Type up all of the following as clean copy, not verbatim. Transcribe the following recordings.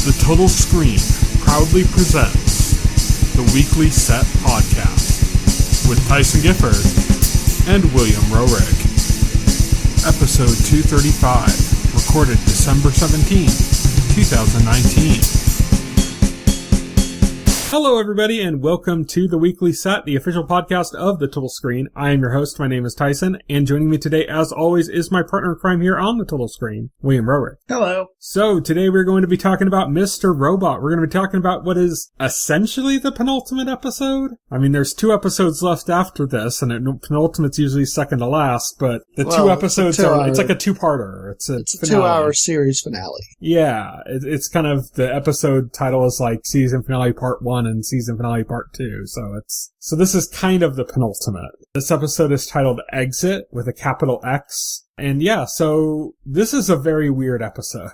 The Total Screen proudly presents the Weekly Set Podcast with Tyson Gifford and William Rohrig. Episode 235, recorded December 17, 2019. Hello, everybody, and welcome to the Weekly Set, the official podcast of the Total Screen. I am your host. My name is Tyson, and joining me today, as always, is my partner in crime here on the Total Screen, William Rohrig. Hello. So, today we're going to be talking about Mr. Robot. We're going to be talking about what is essentially the penultimate episode. I mean, there's 2 episodes left after this, and penultimate's usually second to last, but the 2 episodes it's like a 2-parter. It's a 2-hour series finale. Yeah, it's kind of, the episode title is like season finale part 1 and season finale part 2, so this is kind of the penultimate. This episode is titled Exit with a capital X. And yeah, so this is a very weird episode.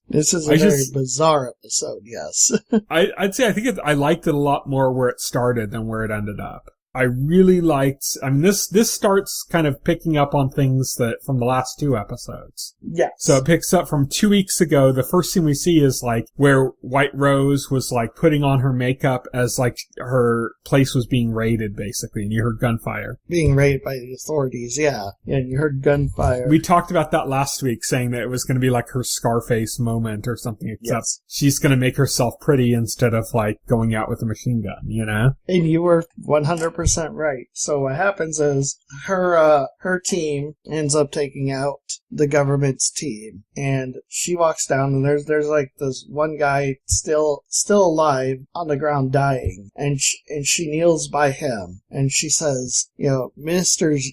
This is a very bizarre episode, yes. I'd say I liked it a lot more where it started than where it ended up. I really liked, this starts kind of picking up on things that from the last 2 episodes. Yes. So it picks up from 2 weeks ago. The first thing we see is like where White Rose was like putting on her makeup as like her place was being raided, basically, and you heard gunfire. Being raided by the authorities, yeah. Yeah, and you heard gunfire. We talked about that last week, saying that it was going to be like her Scarface moment or something, except she's going to make herself pretty instead of like going out with a machine gun, you know? And you were 100% right. So what happens is her team ends up taking out the government's team, and she walks down, and there's like this one guy still alive on the ground dying, and she kneels by him, and she says, you know,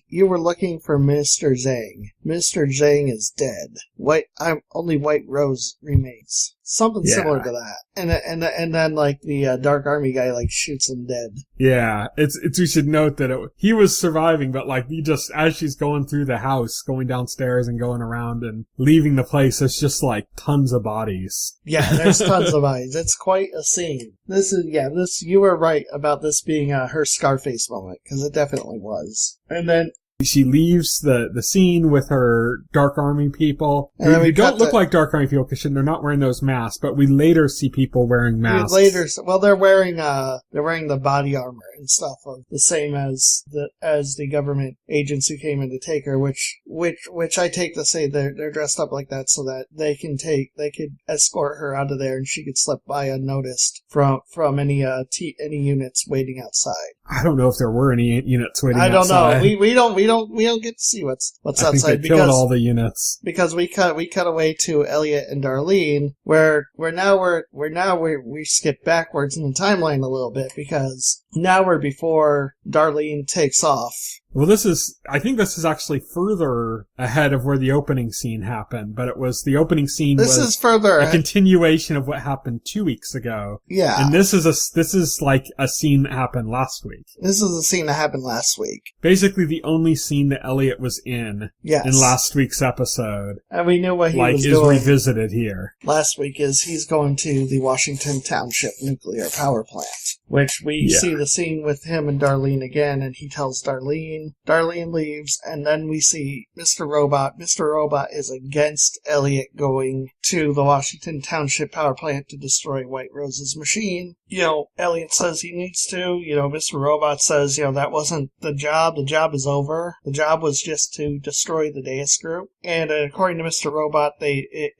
you were looking for Mr. Zhang. Mr. Zhang is dead. Only White Rose remains. Something similar to that. And then like the Dark Army guy like shoots him dead. Yeah, we should note that he was surviving, but like as she's going through the house, going downstairs and going around and leaving the place, there's just like tons of bodies. Yeah, there's tons of bodies. It's quite a scene. You were right about this being her Scarface moment, because it definitely was. And then she leaves the scene with her Dark Army people. And then we don't look like Dark Army people because they're not wearing those masks, but we later see people wearing masks. They're wearing the body armor and stuff of the same as the government agents who came in to take her, which I take to say they're dressed up like that so that they could escort her out of there and she could slip by unnoticed from any units waiting outside. I don't know if there were any units waiting outside. I don't know. We don't get to see what's outside. I think they killed all the units because we cut away to Elliot and Darlene, where we skip backwards in the timeline a little bit because now we're before Darlene takes off. Well, I think this is actually further ahead of where the opening scene happened, but the opening scene was further a continuation of what happened 2 weeks ago. Yeah. And this is like a scene that happened last week. This is a scene that happened last week. Basically the only scene that Elliot was in last week's episode. And we knew what he was doing. Is revisited here. Last week is he's going to the Washington Township nuclear power plant, which we see the scene with him and Darlene again, and he tells Darlene leaves, and then we see Mr. Robot. Mr. Robot is against Elliot going to the Washington Township power plant to destroy White Rose's machine. You know, Elliot says he needs to. You know, Mr. Robot says, you know, that wasn't the job. The job is over. The job was just to destroy the Deus group. And according to Mr. Robot,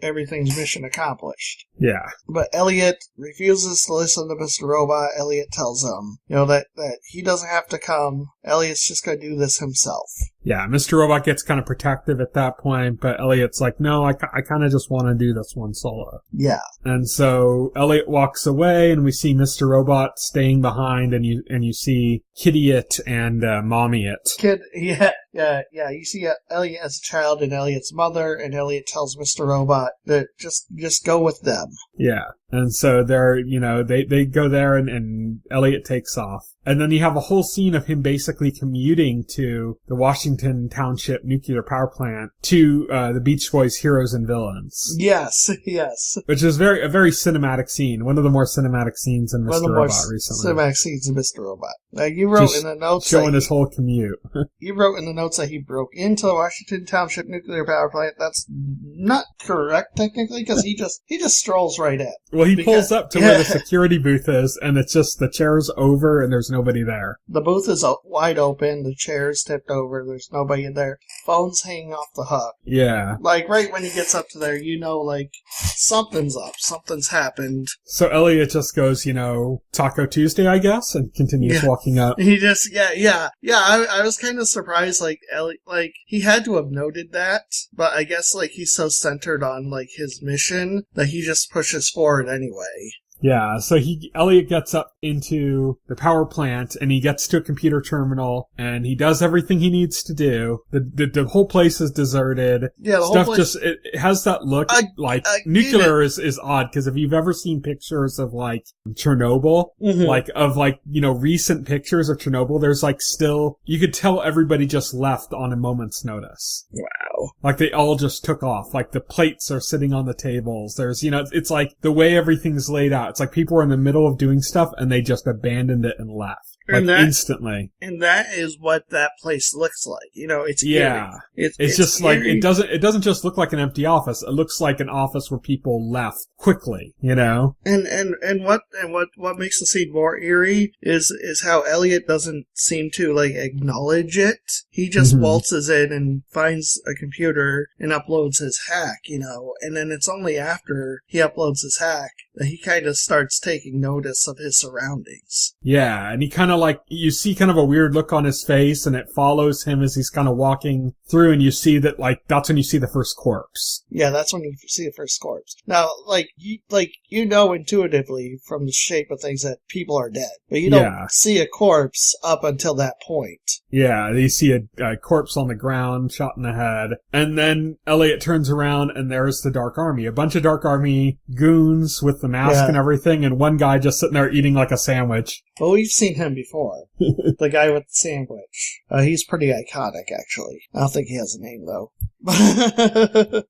everything's mission accomplished. Yeah. But Elliot refuses to listen to Mr. Robot. Elliot tells him, you know, that he doesn't have to come. Elliot's just going to do this himself. Yeah, Mr. Robot gets kind of protective at that point, but Elliot's like, no, I kind of just want to do this one solo. Yeah. And so Elliot walks away, and we see Mr. Robot staying behind, and you see Kitty-It and Mommy-It. You see Elliot as a child and Elliot's mother, and Elliot tells Mr. Robot that just go with them. Yeah. And so they go there, and Elliot takes off. And then you have a whole scene of him basically commuting to the Washington Township nuclear power plant to the Beach Boys' Heroes and Villains. Yes. Which is a very cinematic scene. One of the more cinematic scenes in Mr. Robot recently. Cinematic scenes in Mr. Robot. You wrote in the notes showing his whole commute. You wrote in the notes that he broke into the Washington Township nuclear power plant. That's not correct technically, because he just strolls right right in. Well, he pulls up to where the security booth is, and it's just the chair's over, and there's nobody there. The booth is wide open, the chair's tipped over, there's nobody in there. Phone's hanging off the hook. Yeah. Like, right when he gets up to there, you know, like, something's up, something's happened. So Elliot just goes, Taco Tuesday, I guess, and continues walking up. He just, I was kind of surprised, like, Elliot, like, he had to have noted that, but I guess, like, he's so centered on, like, his mission that he just pushes forward anyway. Yeah, so Elliot gets up into the power plant and he gets to a computer terminal and he does everything he needs to do. The whole place is deserted. Yeah, the Stuff whole place. it has that look nuclear is odd because if you've ever seen pictures of like Chernobyl, recent pictures of Chernobyl, there's like still, you could tell everybody just left on a moment's notice. Wow. Like they all just took off. Like the plates are sitting on the tables. There's, it's like the way everything's laid out. It's like people were in the middle of doing stuff and they just abandoned it and left. Instantly. And that is what that place looks like. It's eerie. It's just eerie. Like, it doesn't just look like an empty office. It looks like an office where people left quickly, And what makes the scene more eerie is how Elliot doesn't seem to like acknowledge it. He just waltzes in and finds a computer and uploads his hack, and then it's only after he uploads his hack that he kind of starts taking notice of his surroundings. Yeah, and he kind of like, you see kind of a weird look on his face and it follows him as he's kind of walking through and you see that like, that's when you see the first corpse. Yeah, that's when you see the first corpse. Now, you know intuitively from the shape of things that people are dead, but you don't see a corpse up until that point. Yeah, you see a corpse on the ground, shot in the head, and then Elliot turns around and there's the Dark Army. A bunch of Dark Army goons with the mask and everything, and one guy just sitting there eating like a sandwich. Well, we've seen him before. The guy with the sandwich. He's pretty iconic, actually. I don't think he has a name, though.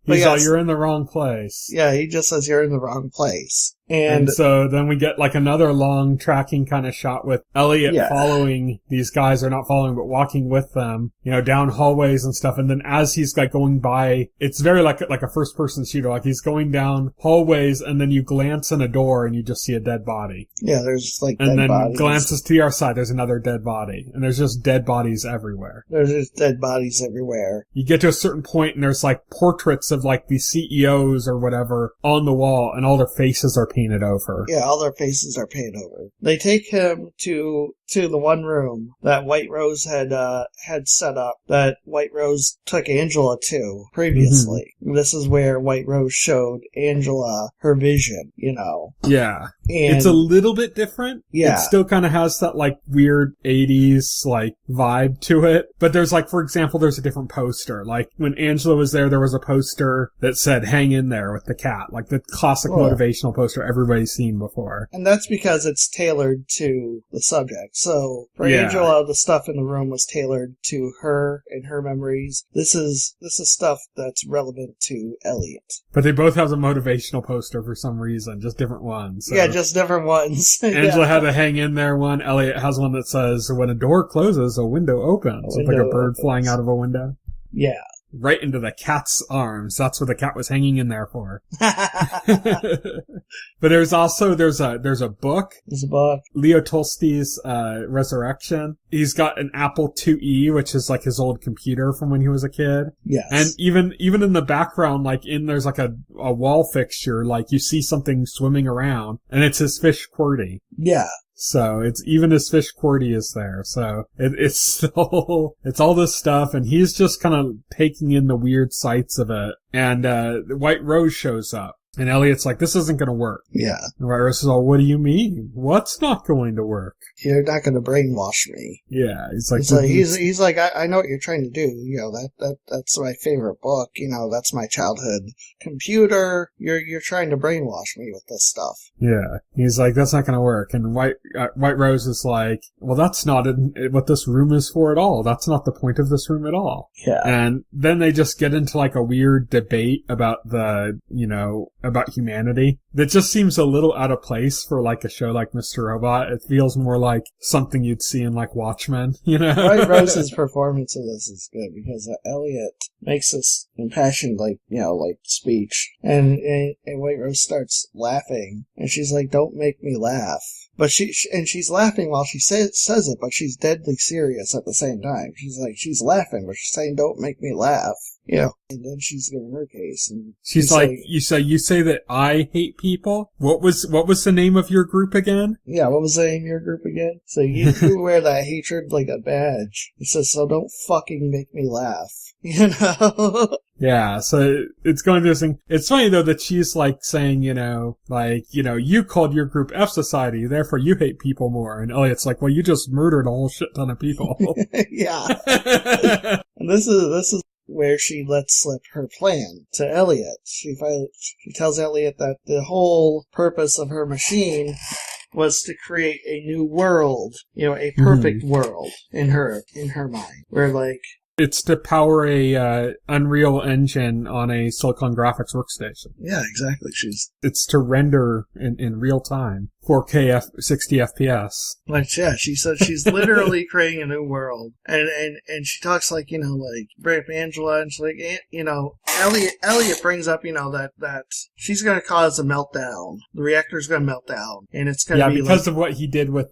He's like, you're in the wrong place. Yeah, he just says you're in the wrong place. And so then we get like another long tracking kind of shot with Elliot following these guys, or not following, but walking with them, down hallways and stuff. And then as he's like going by, it's very like a first person shooter. Like he's going down hallways and then you glance in a door and you just see a dead body. Yeah, there's like dead bodies. And then glances to your side, there's another dead body. And there's just dead bodies everywhere. There's just dead bodies everywhere. You get to a certain point and there's like portraits of like the CEOs or whatever on the wall and all their faces are painted over. Yeah, all their faces are painted over. They take him to the one room that White Rose had set up, that White Rose took Angela to previously. Mm-hmm. This is where White Rose showed Angela her vision, Yeah. And it's a little bit different. Yeah. It still kind of has that like weird 80s like vibe to it. But there's like, for example, there's a different poster. Like when Angela was there was a poster that said hang in there with the cat. Like the classic motivational poster everybody's seen before. And that's because it's tailored to the subject. So for Angela, the stuff in the room was tailored to her and her memories. This is stuff that's relevant to Elliot. But they both have a motivational poster for some reason, just different ones. So. Yeah, just different ones. Angela had a hang in there one. Elliot has one that says, when a door closes, a window opens. It's like a bird flying out of a window. Yeah. Right into the cat's arms. That's what the cat was hanging in there for. But there's a book. There's a book. Leo Tolstoy's Resurrection. He's got an Apple IIe, which is like his old computer from when he was a kid. Yes. And even in the background, like there's like a wall fixture, like you see something swimming around, and it's his fish QWERTY. Yeah. So it's even his fish QWERTY is there. So it's all this stuff, and he's just kind of taking in the weird sights of it. And White Rose shows up. And Elliot's like, this isn't going to work. Yeah. And White Rose is all, what do you mean? What's not going to work? You're not going to brainwash me. Yeah. He's like, I know what you're trying to do. That's my favorite book. That's my childhood computer. You're trying to brainwash me with this stuff. Yeah. He's like, that's not going to work. And White Rose is like, well, that's not what this room is for at all. That's not the point of this room at all. Yeah. And then they just get into like a weird debate about about humanity. that just seems a little out of place for like a show like Mr. Robot. It feels more like something you'd see in like Watchmen, you know? White Rose's performance of this is good because Elliot makes this impassioned, like, speech, and White Rose starts laughing, and she's like, "Don't make me laugh." But she's laughing while she says it, but she's deadly serious at the same time. She's laughing, but she's saying, "Don't make me laugh." And then she's giving her case, and she's like, "You say that I hate people. What was the name of your group again?" Yeah, what was the name of your group again? So you wear that hatred like a badge. It says, "So don't fucking make me laugh." Yeah, so it's going through this thing. It's funny though that she's like saying, you called your group F Society, therefore you hate people more. And Elliot's like, well, you just murdered a whole shit ton of people. Yeah. And this is where she lets slip her plan to Elliot. She tells Elliot that the whole purpose of her machine was to create a new world, a perfect world in her mind, where it's to power a Unreal Engine on a Silicon Graphics workstation. Yeah, exactly. It's to render in real time, 4K 60 FPS. She said she's literally creating a new world, and she talks bring up Angela, and she's like, Elliot brings up that she's going to cause a meltdown. The reactor's going to melt down, and it's going to be because of what he did with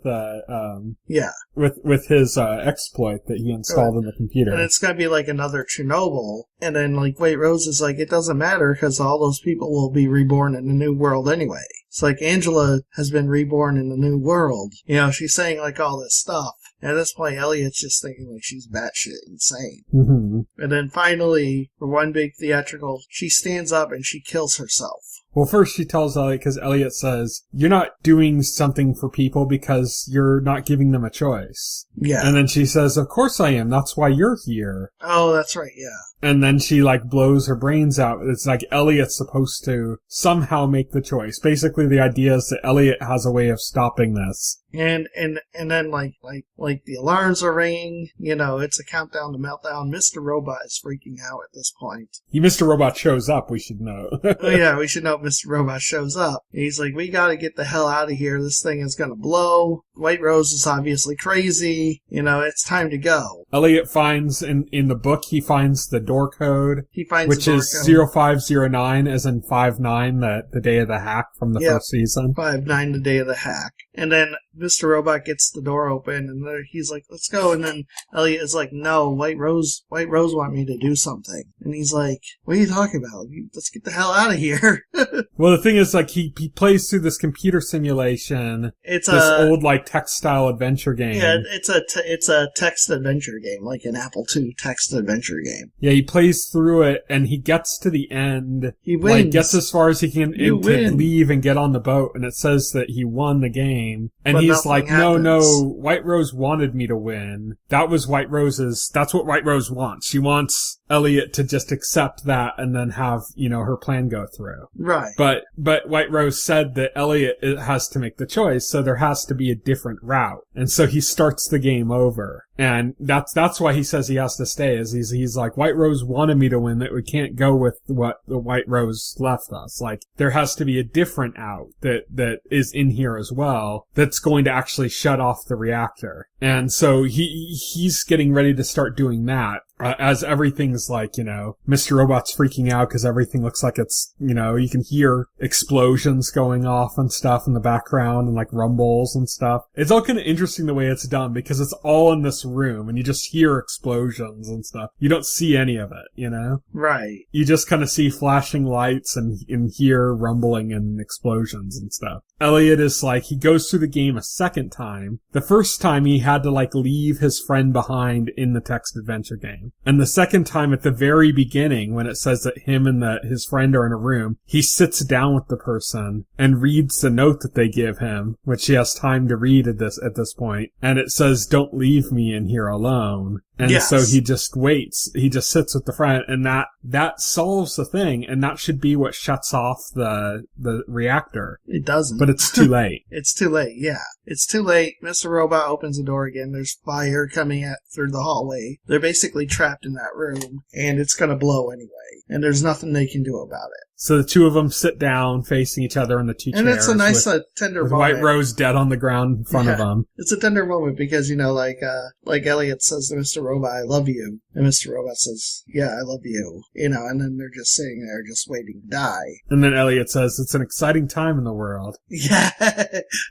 with his exploit that he installed in the computer. And it's going to be like another Chernobyl. And then White Rose is like, it doesn't matter because all those people will be reborn in a new world anyway. It's like Angela has been reborn in a new world. She's saying all this stuff. And at this point, Elliot's just thinking she's batshit insane. Mm-hmm. And then finally, for one big theatrical, she stands up and she kills herself. Well, first she tells Elliot, because Elliot says, you're not doing something for people because you're not giving them a choice. Yeah. And then she says, of course I am. That's why you're here. Oh, that's right, yeah. And then she blows her brains out. It's like Elliot's supposed to somehow make the choice. Basically, the idea is that Elliot has a way of stopping this. And then the alarms are ringing. It's a countdown to meltdown. Mr. Robot is freaking out at this point. Mr. Robot shows up. We should know. Oh yeah, we should know Mr. Robot shows up. He's like, we got to get the hell out of here. This thing is gonna blow. White Rose is obviously crazy. It's time to go. Elliot finds in the book. He finds the door code. He finds which the door is code. 0509, as in 59, the day of the hack from the first season. 59, the day of the hack. And then Mr. Robot gets the door open, and he's like, let's go. And then Elliot is like, no, White Rose want me to do something. And he's like, what are you talking about? Let's get the hell out of here. Well, the thing is, he plays through this computer simulation. It's this old, text-style adventure game. Yeah, it's a text adventure game, like an Apple II text adventure game. Yeah, he plays through it, and he gets to the end. He wins. Gets as far as he can to leave and get on the boat, and it says that he won the game. And but he's like, happens. no, White Rose wanted me to win. That's what White Rose wants. She wants Elliot to just accept that and then have, her plan go through. Right. But White Rose said that Elliot has to make the choice, so there has to be a different route. And so he starts the game over. And that's why he says he has to stay, is he's like, White Rose wanted me to win, that we can't go with what the White Rose left us. There has to be a different out that is in here as well, that's going to actually shut off the reactor. And so he's getting ready to start doing that. As everything's Mr. Robot's freaking out because everything looks like it's, you can hear explosions going off and stuff in the background and rumbles and stuff. It's all kind of interesting the way it's done because it's all in this room and you just hear explosions and stuff. You don't see any of it, Right. You just kind of see flashing lights and hear rumbling and explosions and stuff. Elliot is he goes through the game a second time. The first time he had to leave his friend behind in the text adventure game. And the second time at the very beginning, when it says that him and his friend are in a room, he sits down with the person and reads the note that they give him, which he has time to read at this point. And it says, don't leave me in here alone. And yes. So he just waits. He just sits with the friend, and that solves the thing, and that should be what shuts off the reactor. It doesn't. But it's too late. It's too late, yeah. It's too late. Mr. Robot opens the door again. There's fire coming through the hallway. They're basically trapped in that room, and it's gonna blow anyway. And there's nothing they can do about it. So the two of them sit down facing each other in the two chairs. And it's a nice, tender with moment. White Rose dead on the ground in front of them. It's a tender moment because, like Elliot says to Mr. Robot, I love you. And Mr. Robot says, yeah, I love you. And then they're just sitting there just waiting to die. And then Elliot says, it's an exciting time in the world. Yeah.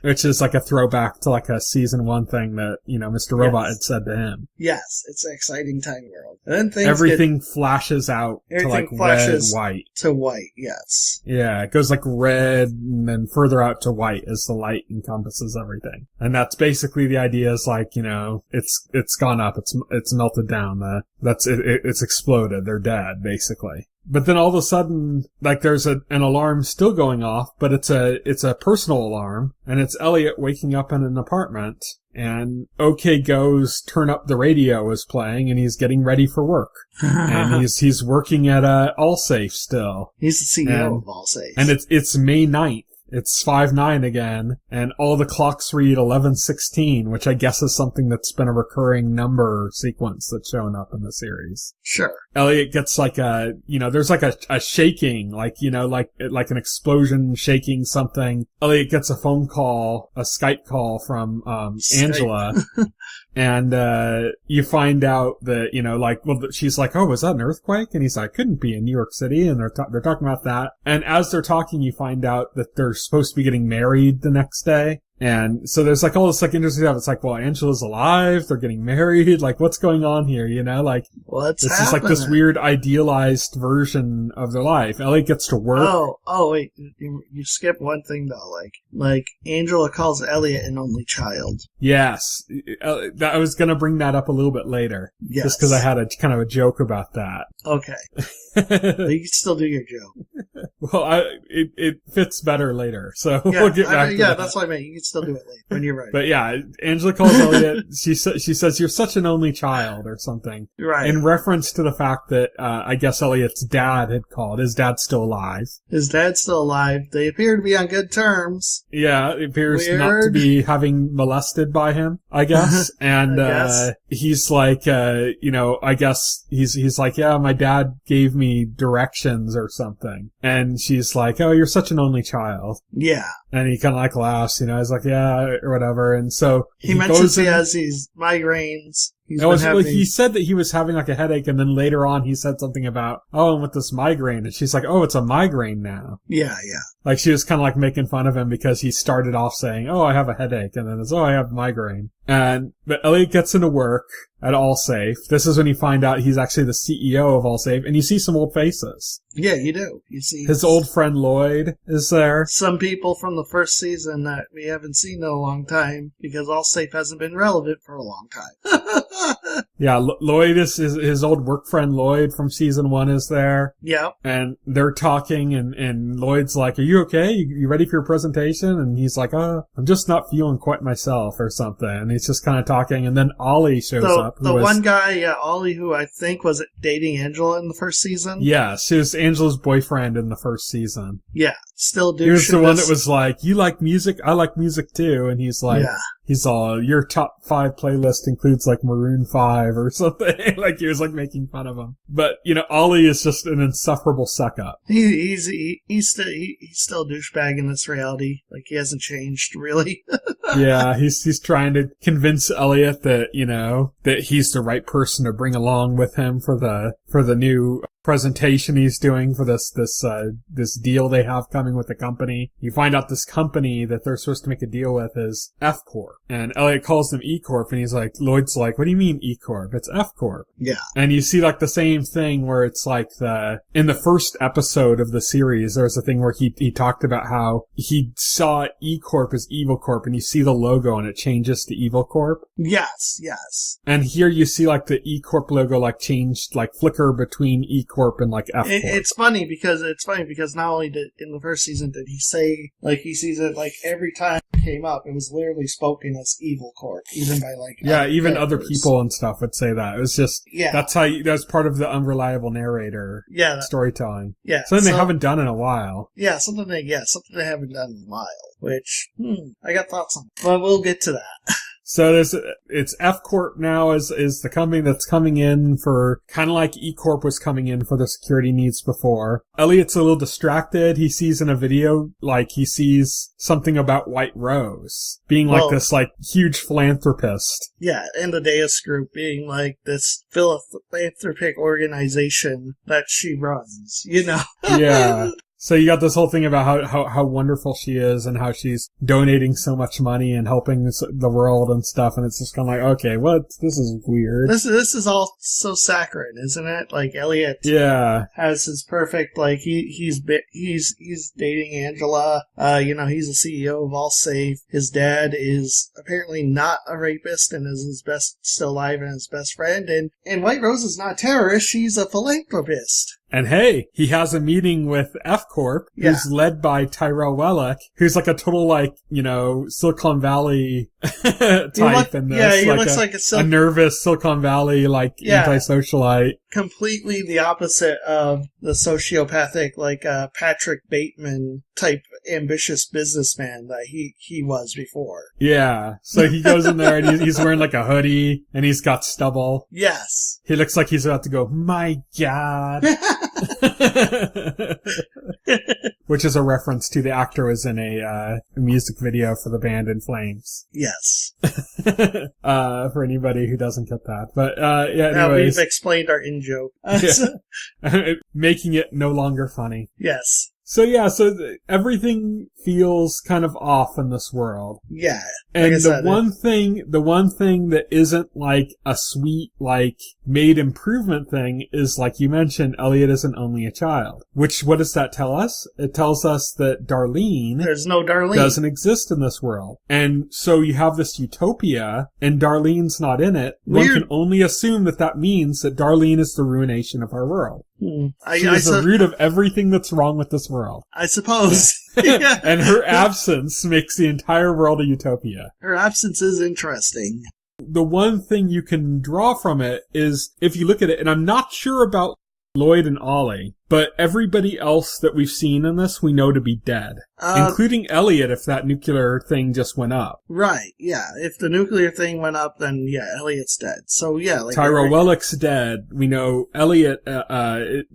Which is like a throwback to like a season 1 thing that, Mr. Robot had said to him. Yes, it's an exciting time world. And then everything flashes out to like red, white. To white, yes. Yeah, it goes like red and then further out to white as the light encompasses everything. And that's basically the idea is like, it's gone up, it's melted down, it's exploded, they're dead, basically. But then all of a sudden, like there's an alarm still going off, but it's a personal alarm, and it's Elliot waking up in an apartment, and OK Go's Turn Up the Radio is playing, and he's getting ready for work. And he's working at Allsafe still. He's the CEO of Allsafe. And it's May 9th. It's 5/9 again, and all the clocks read 11:16, which I guess is something that's been a recurring number sequence that's shown up in the series. Sure. Elliot gets like there's like a shaking, like an explosion shaking something. Elliot gets a phone call, a Skype call from Angela. And you find out that, she's like, oh, was that an earthquake? And he's like, couldn't be in New York City. And they're talking about that. And as they're talking, you find out that they're supposed to be getting married the next day. And so there's like all this like interesting stuff. It's like, well, Angela's alive. They're getting married. Like, what's going on here? What's this happening? is like this weird idealized version of their life. Elliot gets to work. Oh, wait. You skip one thing though. Like Angela calls Elliot an only child. Yes. I was going to bring that up a little bit later. Yes. Just because I had a kind of a joke about that. Okay. But you can still do your joke. Well, it fits better later, so yeah, we'll get back to that. That's what I meant. You can still do it later when you're ready. But yeah, Angela calls Elliot. She says, "You're such an only child," or something, right? In reference to the fact that I guess Elliot's dad had called. His dad's still alive. His dad's still alive. They appear to be on good terms. Yeah, it appears not to be having molested by him, I guess. And he's like, I guess he's like, yeah, my dad gave me directions or something. And she's like, oh, you're such an only child. Yeah. And he kind of like laughs, he's like, yeah, or whatever. And so he mentions he has these migraines. He said that he was having like a headache, and then later on he said something about, oh, and with this migraine. And she's like, oh, it's a migraine now. Yeah. Like she was kind of like making fun of him because he started off saying, oh, I have a headache, and then it's, oh, I have migraine. But Elliot gets into work at Allsafe. This is when you find out he's actually the CEO of Allsafe, and you see some old faces. Yeah, you do. You see his old friend Lloyd is there. Some people from the first season that we haven't seen in a long time because Allsafe hasn't been relevant for a long time. Yeah, Lloyd is his old work friend Lloyd from season 1 is there. Yeah. And they're talking, and Lloyd's like, are you okay? You ready for your presentation? And he's like, oh, I'm just not feeling quite myself or something. And he's just kind of talking, and then Ollie shows up. One guy, Ollie, who I think was dating Angela in the first season. Yeah, she was Angela's boyfriend in the first season. Yeah, still do. He was the one that was like, you like music? I like music too. And he's like, yeah. He's all, your top 5 playlist includes like Maroon 5 or something. Like he was like making fun of him. But, Ollie is just an insufferable suck up. He's still a douchebag in this reality. Like he hasn't changed really. Yeah, he's trying to convince Elliot that, that he's the right person to bring along with him for the new presentation he's doing for this deal they have coming with the company. You find out this company that they're supposed to make a deal with is F Corp. And Elliot calls them E Corp, and he's like, Lloyd's like, what do you mean E Corp? It's F Corp. Yeah. And you see like the same thing where it's like in the first episode of the series, there was a thing where he talked about how he saw E Corp as Evil Corp, and you see the logo and it changes to Evil Corp. Yes. And here you see like the E Corp logo like changed, like flicker between E Corp and like F Corp. It's funny because not only in the first season did he say, like, he sees it, like, every time it came up, it was literally spoken as Evil Corp, even by, like, even other people and stuff would say that. It was just, that's that's part of the unreliable narrator storytelling. Yeah. Something they haven't done in a while. Yeah, something they haven't done in a while, which, I got thoughts on. But we'll get to that. So it's F Corp now is the company that's coming in for kind of like E Corp was coming in for the security needs before. Elliot's a little distracted. He sees in a video, like he sees something about White Rose being like this like huge philanthropist. Yeah, and the Deus Group being like this philanthropic organization that she runs, you know? Yeah. So you got this whole thing about how wonderful she is and how she's donating so much money and helping the world and stuff. And it's just kind of like, okay, this is weird. This is all so saccharine, isn't it? Like Elliot, has his perfect, like he's dating Angela. He's the CEO of All Safe. His dad is apparently not a rapist and is still alive and his best friend. And White Rose is not a terrorist. She's a philanthropist. And hey, he has a meeting with F Corp, who's led by Tyrell Wellick, who's like a total, like, Silicon Valley type in this. Yeah, he looks like a nervous Silicon Valley, like, anti-socialite. Completely the opposite of the sociopathic, like, Patrick Bateman type ambitious businessman that he was before. Yeah. So he goes in there and he's wearing like a hoodie and he's got stubble. Yes. He looks like he's about to go, my God. Which is a reference to the actor was in a music video for the band In Flames. Yes. For anybody who doesn't get that. But, now we've explained our in-joke. Making it no longer funny. Yes. So everything feels kind of off in this world. Yeah. And the one thing that isn't like a sweet, like, made improvement thing is, like you mentioned, Elliot isn't only a child. What does that tell us? It tells us that there's no Darlene. Doesn't exist in this world. And so you have this utopia, and Darlene's not in it. Weird. One can only assume that means that Darlene is the ruination of our world. She's the root of everything that's wrong with this world. I suppose. And her absence makes the entire world a utopia. Her absence is interesting. The one thing you can draw from it is, if you look at it, and I'm not sure about Lloyd and Ollie, but everybody else that we've seen in this we know to be dead. Including Elliot if that nuclear thing just went up. Right, yeah. If the nuclear thing went up, then Elliot's dead. So like Tyrell Wellick's dead. We know Elliot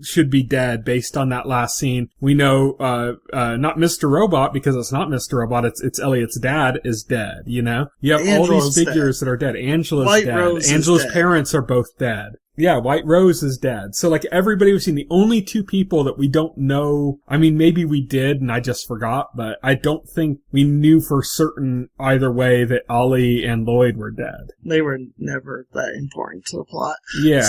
should be dead based on that last scene. We know not Mr. Robot, because it's not Mr. Robot, it's Elliot's dad is dead, You have all these figures that are dead. Angela's dead. Angela's parents are both dead. Yeah, White Rose is dead. So, like, everybody we've seen, the only two people that we don't know, I mean, maybe we did and I just forgot, but I don't think we knew for certain either way that Ollie and Lloyd were dead. They were never that important to the plot. Yeah.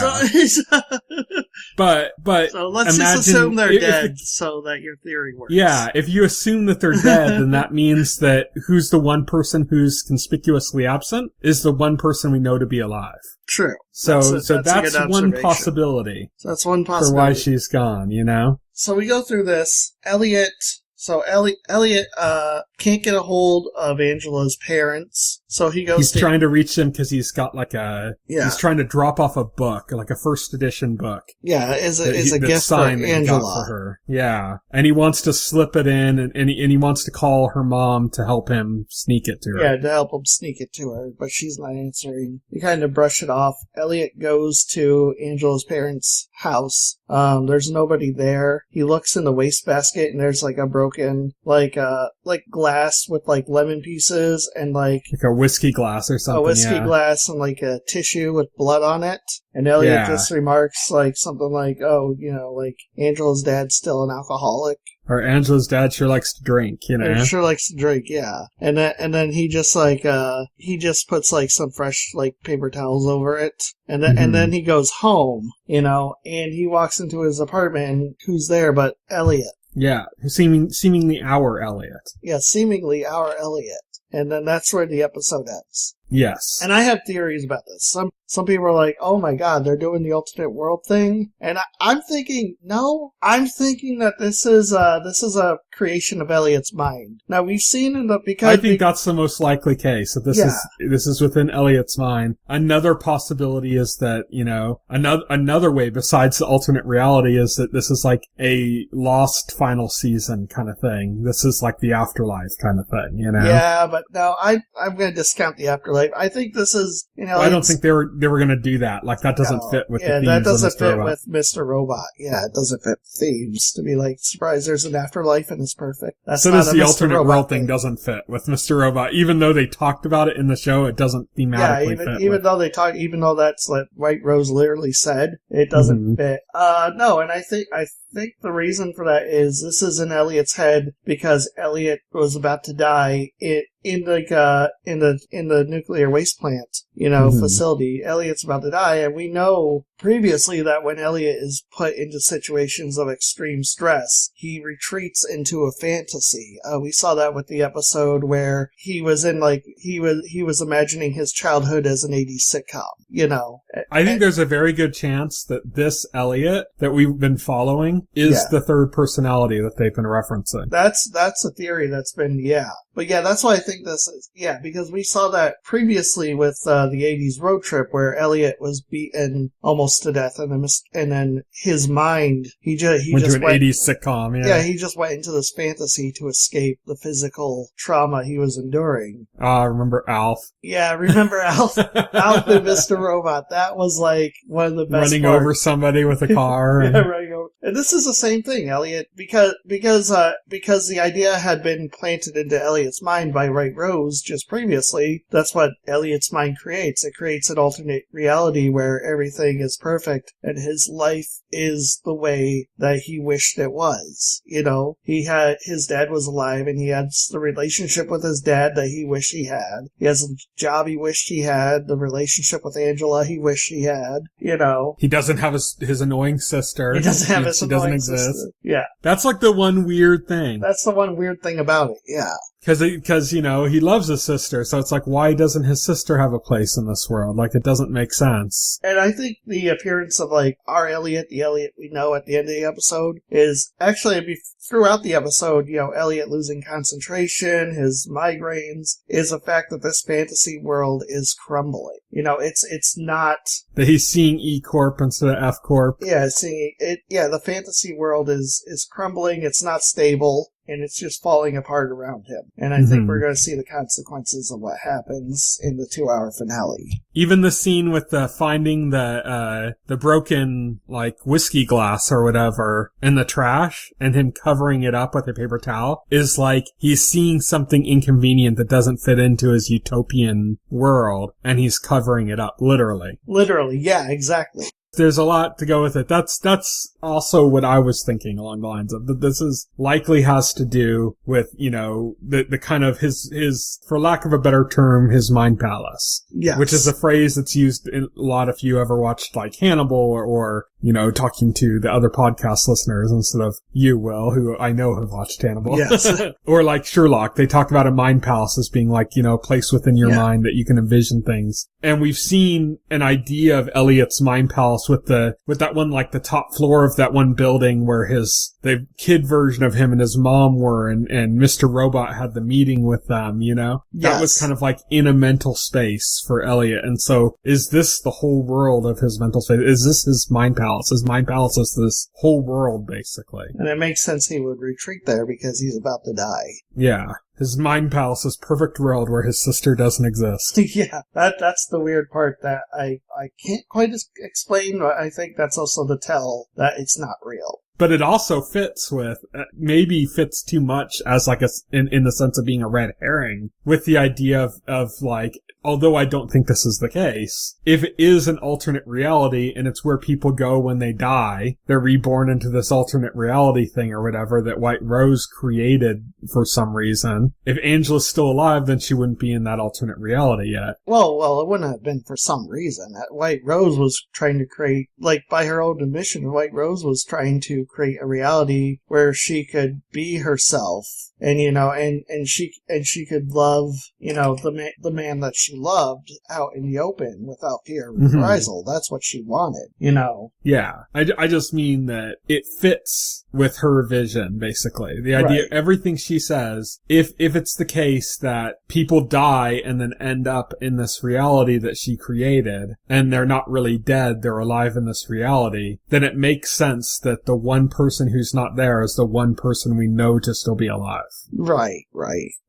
But so let's just assume they're dead so that your theory works. Yeah, if you assume that they're dead, then that means that who's the one person who's conspicuously absent is the one person we know to be alive. True. So that's one possibility. So that's one possibility. For why she's gone, So we go through this. Elliot can't get a hold of Angela's parents, so he's trying to reach them because he's got like he's trying to drop off a book, like a first edition book. Yeah, is a gift for Angela. For her. Yeah, and he wants to slip it in, and he wants to call her mom to help him sneak it to her. Yeah, to help him sneak it to her, but she's not answering. You kind of brush it off. Elliot goes to Angela's parents' house. There's nobody there. He looks in the wastebasket, and there's like a broken, like glass with like lemon pieces and like a whiskey glass or something. A whiskey glass and like a tissue with blood on it. And Elliot just remarks like something like, like Angela's dad's still an alcoholic. Or Angela's dad sure likes to drink, He sure likes to drink, yeah. And then he just he just puts like some fresh like paper towels over it. And then he goes home, and he walks into his apartment and who's there but Elliot. Yeah, seemingly our Elliot. Yeah, seemingly our Elliot. And then that's where the episode ends. Yes. And I have theories about this. Some people are like, oh my god, they're doing the alternate world thing. And I'm thinking, no. I'm thinking that this is a creation of Elliot's mind. Now, we've seen because... I think that's the most likely case. That this is within Elliot's mind. Another possibility is that, another way besides the alternate reality is that this is like a lost final season kind of thing. This is like the afterlife kind of thing, Yeah, but no, I'm going to discount the afterlife. I think this is, I don't think they were going to do that. Like, that doesn't fit with the themes. Yeah, that doesn't fit Robot. with Mr. Robot. Yeah, it doesn't fit themes to be like, surprise, there's an afterlife and it's perfect. That's so not does a the Mr. alternate Robot world thing doesn't fit with Mr. Robot. Even though they talked about it in the show, it doesn't thematically fit. Even though that's what White Rose literally said, it doesn't fit. No, and I think the reason for that is this is in Elliot's head because Elliot was about to die in the nuclear waste plant, facility. Elliot's about to die, and we know previously that when Elliot is put into situations of extreme stress, he retreats into a fantasy. We saw that with the episode where he was in he was imagining his childhood as an 80s sitcom, I think there's a very good chance that this Elliot that we've been following is the third personality that they've been referencing. That's a theory that's been, But that's why I think this is, because we saw that previously with the 80s road trip where Elliot was beaten almost to death, and then his mind, he went to an 80s sitcom, he just went into this fantasy to escape the physical trauma he was enduring. Remember Alf? Yeah, remember Alf? Alf and Mr. Robot. That was like one of the best running parts. Over somebody with a car. Running over. And this is the same thing, Elliot, because the idea had been planted into Elliot's mind by White Rose just previously. That's what Elliot's mind creates. It creates an alternate reality where everything is perfect and his life is the way that he wished it was. His dad was alive and he had the relationship with his dad that he wished he had. He has a job he wished he had, the relationship with Angela he wished he had, He doesn't have his annoying sister. He doesn't have his She annoying doesn't exist. sister. Yeah. That's like the one weird thing. That's the one weird thing about it, yeah. Because he loves his sister, so it's like, why doesn't his sister have a place in this world? Like, it doesn't make sense. And I think the appearance of, our Elliot, the Elliot we know at the end of the episode, is actually, throughout the episode, Elliot losing concentration, his migraines, is a fact that this fantasy world is crumbling. It's not... That he's seeing E Corp instead of F Corp. Yeah, seeing it. Yeah, the fantasy world is crumbling, it's not stable, and it's just falling apart around him. And I think we're going to see the consequences of what happens in the 2-hour finale. Even the scene with finding the broken, whiskey glass or whatever in the trash and him covering it up with a paper towel is like he's seeing something inconvenient that doesn't fit into his utopian world and he's covering it up, literally. Literally, yeah, exactly. There's a lot to go with it. That's also what I was thinking along the lines of that. This is likely has to do with, the kind of his, for lack of a better term, his mind palace. Yes. Which is a phrase that's used in a lot if you ever watched Hannibal or talking to the other podcast listeners instead of you, Will, who I know have watched Hannibal. Yes. Or Sherlock. They talk about a mind palace as being a place within your mind that you can envision things. And we've seen an idea of Elliot's mind palace with that one, the top floor of that one building where the kid version of him and his mom were and Mr. Robot had the meeting with them, Yes. That was kind of in a mental space for Elliot. And so is this the whole world of his mental space? Is this his mind palace? His mind palace is this whole world, basically. And it makes sense he would retreat there because he's about to die. Yeah. His mind palace is perfect world where his sister doesn't exist. Yeah, that's the weird part that I can't quite explain, but I think that's also the tell that it's not real. But it also fits with, maybe fits too much as in the sense of being a red herring with the idea of although I don't think this is the case, if it is an alternate reality and it's where people go when they die, they're reborn into this alternate reality thing or whatever that White Rose created for some reason. If Angela's still alive, then she wouldn't be in that alternate reality yet. Well, it wouldn't have been for some reason. White Rose was trying to create, by her own admission, White Rose was trying to create a reality where she could be herself and and she could love the man that she she loved out in the open without fear of reprisal. That's what she wanted, you know? Yeah. I just mean that it fits with her vision, basically. The idea, everything she says, if it's the case that people die and then end up in this reality that she created, and they're not really dead, they're alive in this reality, then it makes sense that the one person who's not there is the one person we know to still be alive. Right.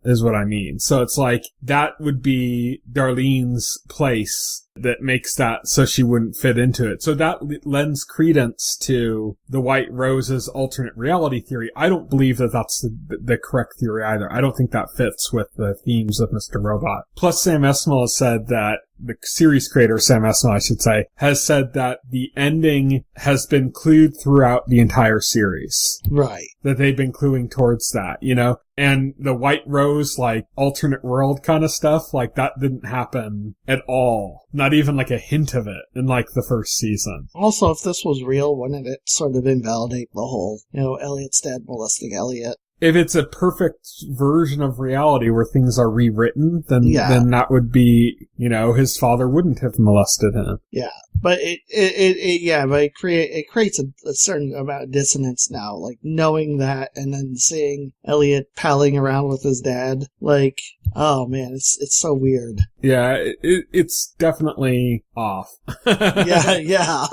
Is what I mean. So it's like, that would be Darlene's place that makes that so she wouldn't fit into it. So that lends credence to the White Rose's alternate reality theory. I don't believe that that's the correct theory either. I don't think that fits with the themes of Mr. Robot. Plus, Sam Esmail has said that the series creator, Sam Esmail, I should say, has said that the ending has been clued throughout the entire series. Right. That they've been cluing towards that, you know? And the White Rose, like, alternate world kind of stuff, like, that didn't happen at all. Not even, like, a hint of it in, like, the first season. Also, if this was real, wouldn't it sort of invalidate the whole, you know, Elliot's dad molesting Elliot? If it's a perfect version of reality where things are rewritten, then that would be, you know, his father wouldn't have molested him. Yeah. But it creates a certain amount of dissonance now, like knowing that and then seeing Elliot palling around with his dad. Like, oh man, it's so weird. Yeah, it's definitely off. Yeah.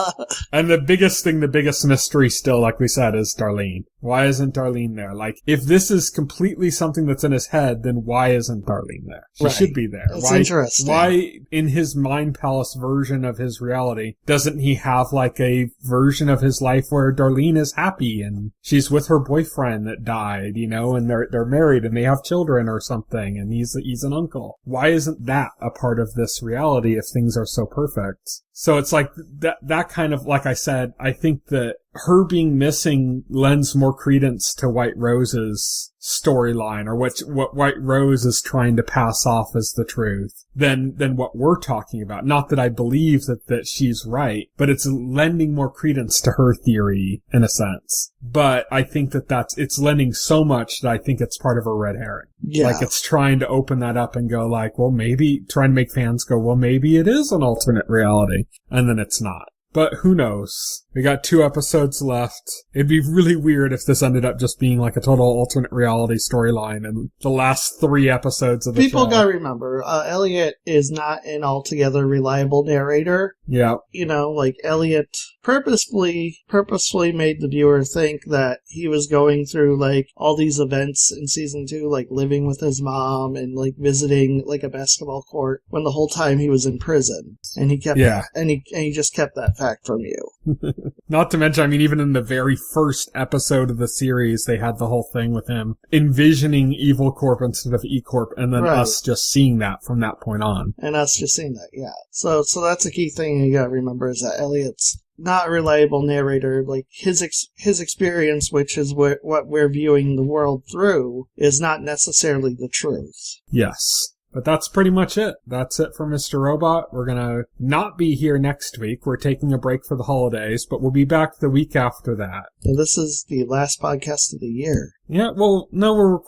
And the biggest mystery still, like we said, is Darlene. Why isn't Darlene there? Like, if this is completely something that's in his head, then why isn't Darlene there? She should be there. It's interesting. Why, in his Mind Palace version of his reality, doesn't he have, like, a version of his life where Darlene is happy and she's with her boyfriend that died, you know, and they're married and they have children or something, and he's an uncle? Why isn't that a part of this reality if things are so perfect? So it's like that kind of, like I said, I think that her being missing lends more credence to White Rose's storyline, or what White Rose is trying to pass off as the truth than what we're talking about. Not that I believe that she's right, but it's lending more credence to her theory in a sense. But I think it's lending so much that I think it's part of a red herring. Yeah. Like, it's trying to open that up and go like, well, maybe, trying to make fans go, well, maybe it is an alternate reality. And then it's not. But who knows? We got 2 episodes left. It'd be really weird if this ended up just being like a total alternate reality storyline and the last 3 episodes of the show. People gotta remember, Elliot is not an altogether reliable narrator. Yeah. You know, like, Elliot purposefully made the viewer think that he was going through, like, all these events in season 2, like living with his mom and, like, visiting, like, a basketball court, when the whole time he was in prison. And he kept and he just kept that fact from you. Not to mention, I mean, even in the very first episode of the series, they had the whole thing with him envisioning Evil Corp instead of E-Corp, and then us just seeing that from that point on. And us just seeing that, yeah. So that's a key thing you gotta remember, is that Elliot's not a reliable narrator. Like, his experience, which is what we're viewing the world through, is not necessarily the truth. Yes. But that's pretty much it. That's it for Mr. Robot. We're gonna not be here next week. We're taking a break for the holidays, but we'll be back the week after that. And this is the last podcast of the year. Yeah, well, no,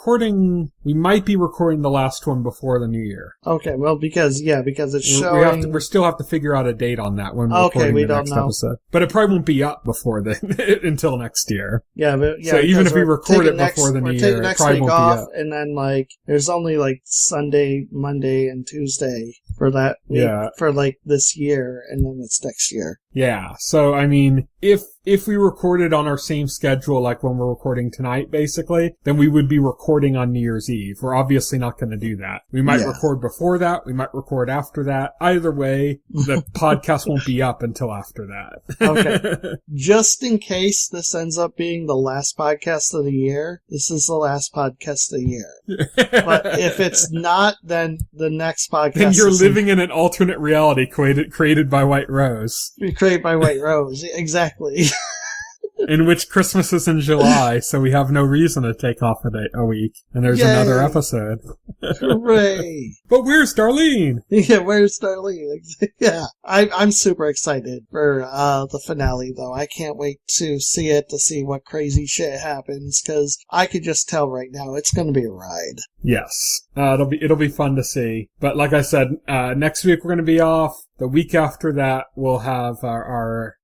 we might be recording the last one before the new year. Okay, well, because it's showing... We still have to figure out a date on that when we're recording the next episode. But it probably won't be up before until next year. So even if we record it before the new year, it probably won't be up. And then, like, there's only, like, Sunday, Monday, and Tuesday for that week, for, like, this year, and then it's next year. Yeah, so, I mean, if we recorded on our same schedule, like when we're recording tonight, basically, then we would be recording on New Year's Eve. We're obviously not going to do that. We might record before that. We might record after that. Either way, the podcast won't be up until after that. Okay. Just in case this ends up being the last podcast of the year, this is the last podcast of the year. But if it's not, then the next podcast... Then you're living in an alternate reality created by White Rose. Created by White Rose, exactly. In which Christmas is in July, so we have no reason to take off a week. And there's another episode. Hooray! But where's Darlene? Yeah, where's Darlene? Yeah, I'm super excited for the finale, though. I can't wait to see it, to see what crazy shit happens, because I could just tell right now it's going to be a ride. Yes, it'll be fun to see. But like I said, next week we're going to be off. The week after that, we'll have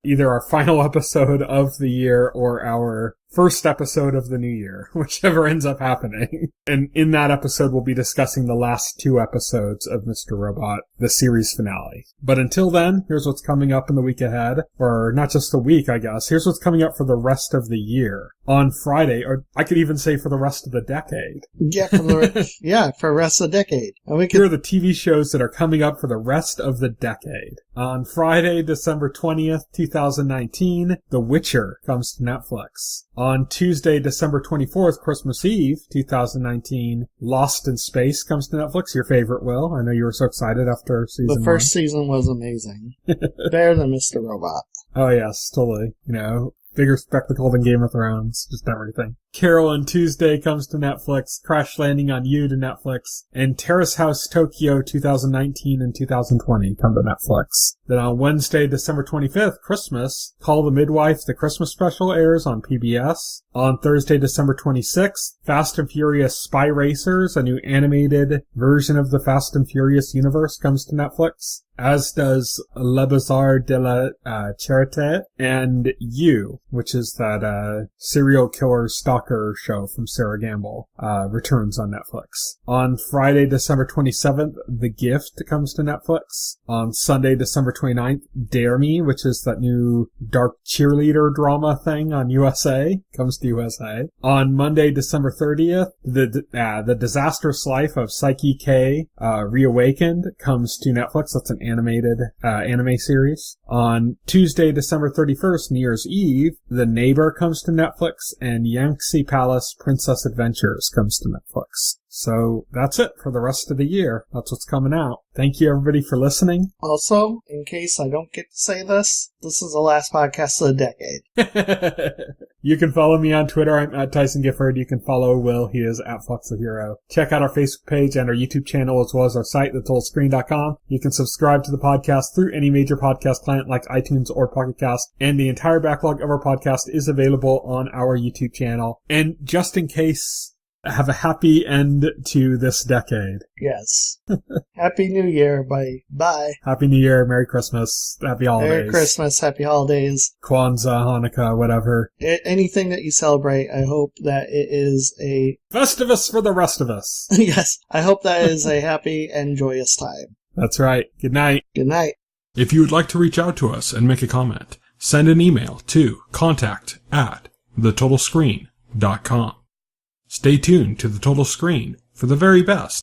either our final episode of the year or our first episode of the new year, whichever ends up happening. And in that episode, we'll be discussing the last 2 episodes of Mr. Robot, the series finale. But until then, here's what's coming up in the week ahead. Or not just a week, I guess. Here's what's coming up for the rest of the year. On Friday, or I could even say for the rest of the decade. Yeah, for the rest of the decade. And Here are the TV shows that are coming up for the rest of the decade. On Friday, December 20th, 2019, The Witcher comes to Netflix. On Tuesday, December 24th, Christmas Eve, 2019, Lost in Space comes to Netflix. Your favorite, Will. I know you were so excited after season 1. The first season was amazing. Better than Mr. Robot. Oh, yes, totally. Bigger spectacle than Game of Thrones. Just everything. Carol on Tuesday comes to Netflix. Crash Landing on You to Netflix. And Terrace House Tokyo 2019 and 2020 come to Netflix. Then on Wednesday, December 25th, Christmas, Call the Midwife, the Christmas special airs on PBS. On Thursday, December 26th, Fast and Furious Spy Racers, a new animated version of the Fast and Furious universe, comes to Netflix. As does Le Bazar de la Charité and You, which is that serial killer stalker show from Sarah Gamble, returns on Netflix. On Friday, December 27th, The Gift comes to Netflix. On Sunday, December 29th, Dare Me, which is that new dark cheerleader drama thing on USA, comes to USA. On Monday, December 30th, The Disastrous Life of Psyche K, Reawakened comes to Netflix. That's an animated anime series. On Tuesday, December 31st, New Year's Eve, The Neighbor comes to Netflix, and Yangtze Palace Princess Adventures comes to Netflix. So that's it for the rest of the year. That's what's coming out. Thank you, everybody, for listening. Also, in case I don't get to say this is the last podcast of the decade. You can follow me on Twitter. I'm at Tyson Gifford. You can follow Will. He is at Flux the Hero. Check out our Facebook page and our YouTube channel, as well as our site, thetotallscreen.com. You can subscribe to the podcast through any major podcast client like iTunes or Pocket Cast, and the entire backlog of our podcast is available on our YouTube channel. And just in case, have a happy end to this decade. Yes. Happy New Year. Bye. Happy New Year. Merry Christmas. Happy holidays. Merry Christmas. Happy holidays. Kwanzaa, Hanukkah, whatever. Anything that you celebrate, I hope that it is a... Festivus for the rest of us. Yes. I hope that is a happy and joyous time. That's right. Good night. Good night. If you would like to reach out to us and make a comment, send an email to contact@thetotalscreen.com. Stay tuned to The Total Screen for the very best